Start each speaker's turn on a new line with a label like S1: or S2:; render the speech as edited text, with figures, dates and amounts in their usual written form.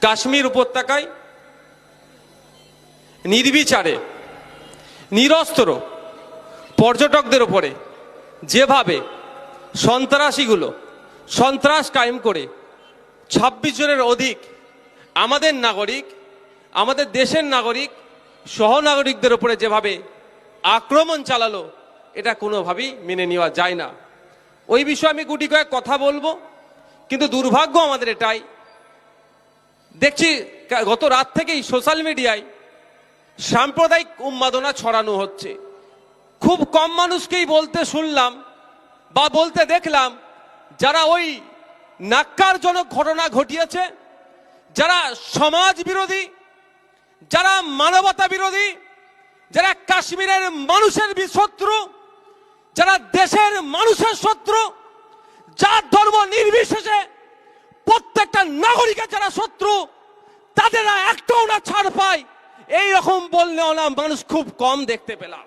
S1: কাশ্মীর উপত্যকায় নির্বিচারে নিরস্ত্র পর্যটকদের ওপরে যেভাবে সন্ত্রাসীগুলো সন্ত্রাস কায়েম করে ২৬ জনের অধিক আমাদের নাগরিক, আমাদের দেশের নাগরিক, সহনাগরিকদের ওপরে যেভাবে আক্রমণ চালালো, এটা কোনোভাবেই মেনে নেওয়া যায় না। ওই বিষয়ে আমি গুটি কয়েক কথা বলবো, কিন্তু দুর্ভাগ্য আমাদের এটাই, দেখছি গত রাত থেকেই সোশ্যাল মিডিয়ায় সাম্প্রদায়িক উন্মাদনা ছড়ানো হচ্ছে। খুব কম মানুষকেই বলতে শুনলাম বা বলতে দেখলাম, যারা ওই ন্যাক্কারজনক ঘটনা ঘটিয়েছে, যারা সমাজ বিরোধী, যারা মানবতা বিরোধী, যারা কাশ্মীরের মানুষের শত্রু, যারা দেশের মানুষের শত্রু, যার ধর্ম নির্বিশেষে প্রত্যেকটা নাগরিকের যারা শত্রু, তাদের একটাও না ছাড় পায়, এই রকম বললেও না মানুষ খুব কম দেখতে পেলাম।